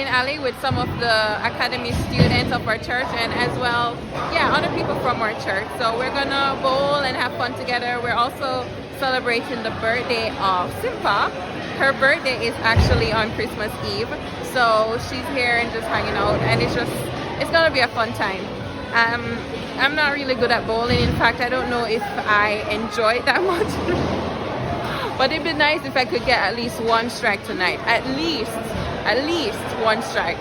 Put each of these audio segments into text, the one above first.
bowling alley with some of the academy students of our church, and as well, yeah, other people from our church. So we're gonna bowl and have fun together. We're also celebrating the birthday of Simpa. Her birthday is actually on Christmas Eve, so she's here and just hanging out, and it's gonna be a fun time. I'm not really good at bowling. In fact, I don't know if I enjoy it that much. But it'd be nice if I could get at least one strike tonight. At least one strike.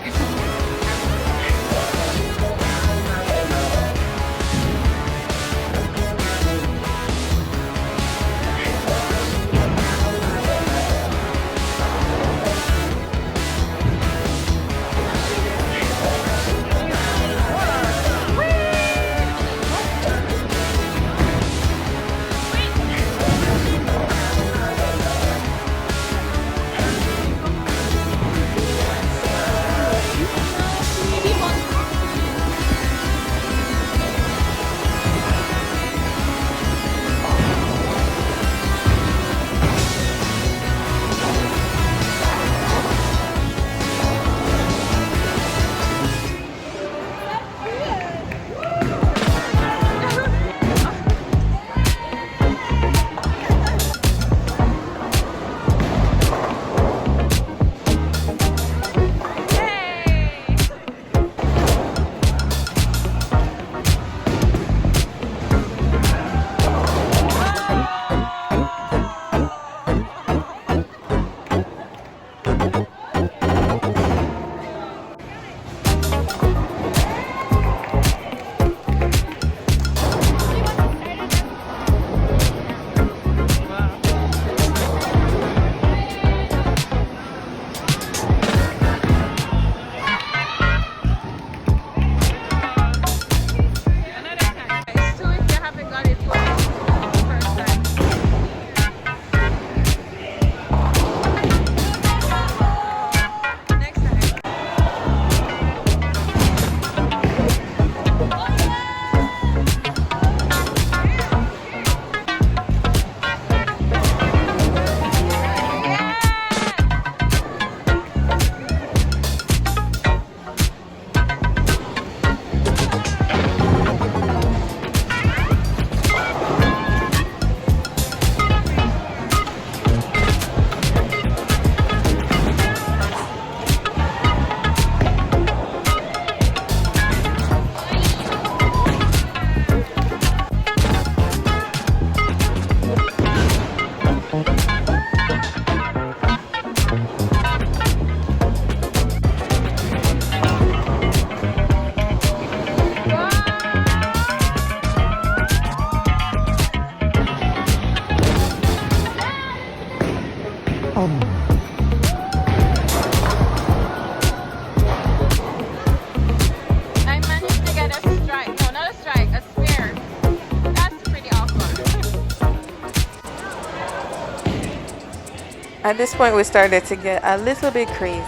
At this point, we started to get a little bit crazy.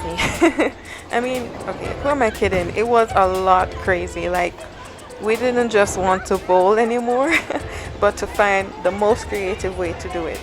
I mean, okay, who am I kidding? It was a lot crazy. Like, we didn't just want to bowl anymore, but to find the most creative way to do it.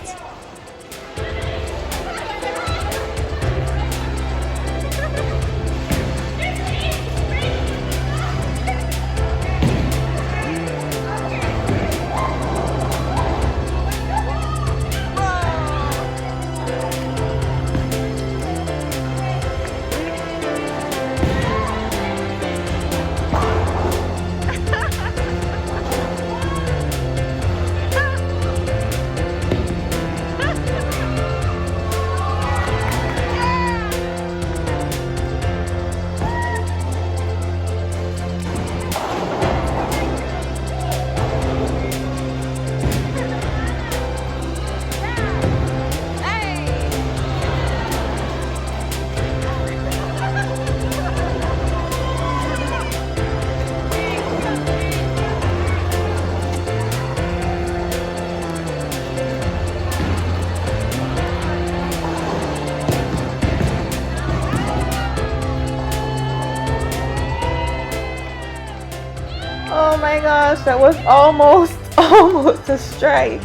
Oh my gosh, that was almost a strike.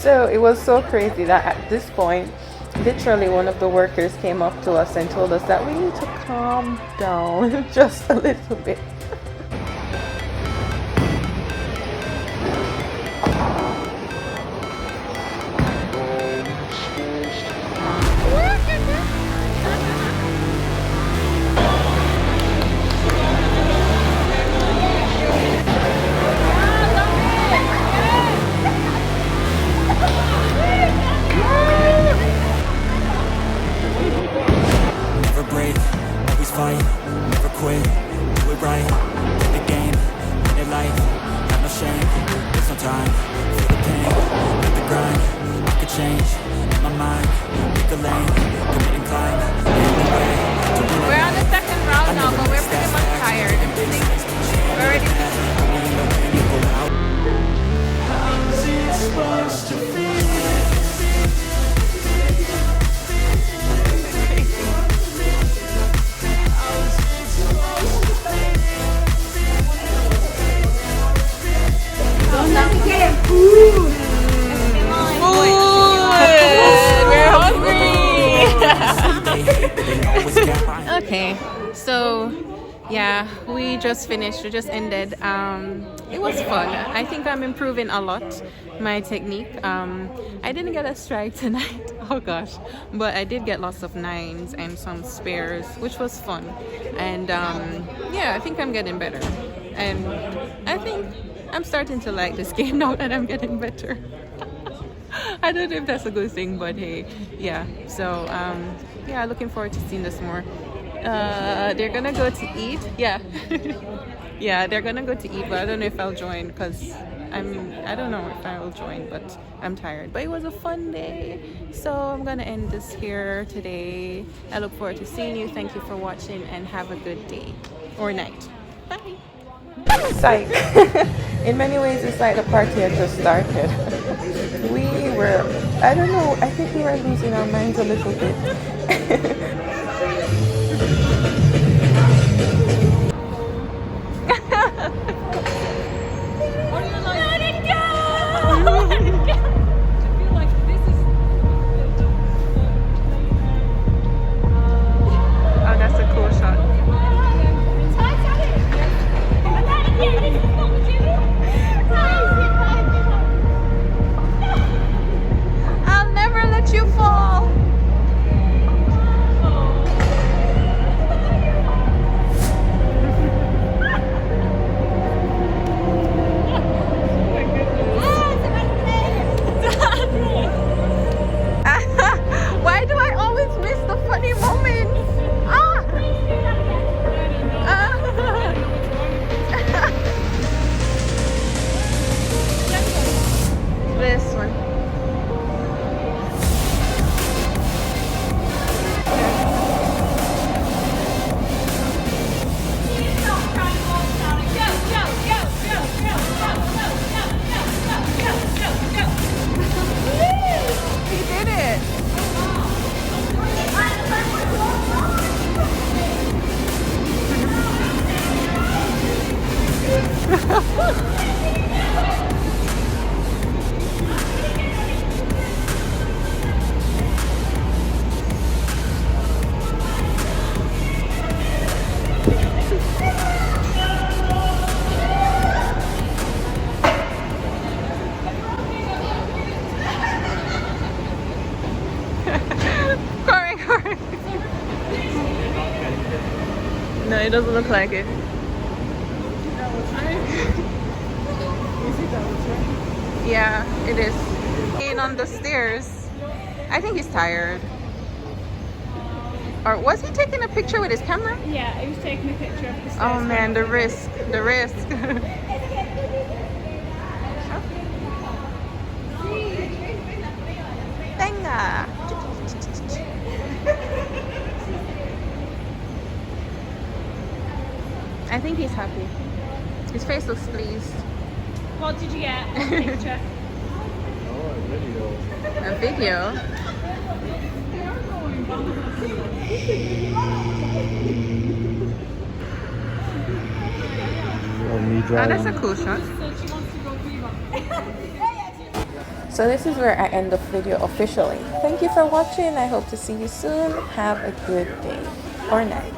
So it was so crazy that at this point, literally one of the workers came up to us and told us that we need to calm down just a little bit. Never break, always fight, never quit, do it right, play the game, win it life, have no shame, there's no time, feel the pain, hit the grind, I could change, in my mind, pick a lane, commit and climb, lead the way, to win We're on the second round now, but we're pretty much tired. I think we're already we're hungry. Okay, so yeah, we just finished. We just ended. It was fun. I think I'm improving a lot my technique. I didn't get a strike tonight. Oh gosh, but I did get lots of nines and some spares, which was fun. And yeah, I think I'm getting better. And I think I'm starting to like this game now that I'm getting better. I don't know if that's a good thing, but hey, yeah. So yeah, looking forward to seeing this more. They're gonna go to eat. Yeah. Yeah, they're gonna go to eat, but I don't know if I'll join because I don't know if I will join, but I'm tired. But it was a fun day, so I'm gonna end this here today. I look forward to seeing you. Thank you for watching and have a good day or night. Bye. Psych. In many ways, it's like the party had just started. We were, I don't know, I think we were losing our minds a little bit. I'll never let you fall. Why do I always miss the funny moments? This one. He did it. No, it doesn't look like it. Yeah, it is. Being on the stairs. I think he's tired. Or was he taking a picture with his camera? Yeah, he was taking a picture of the stairs. Oh man, the risk. The risk. Venga. I think he's happy. His face looks pleased. What did you get? What picture? A video? Oh, that's a cool shot. So this is where I end the video officially. Thank you for watching. I hope to see you soon. Have a good day or night.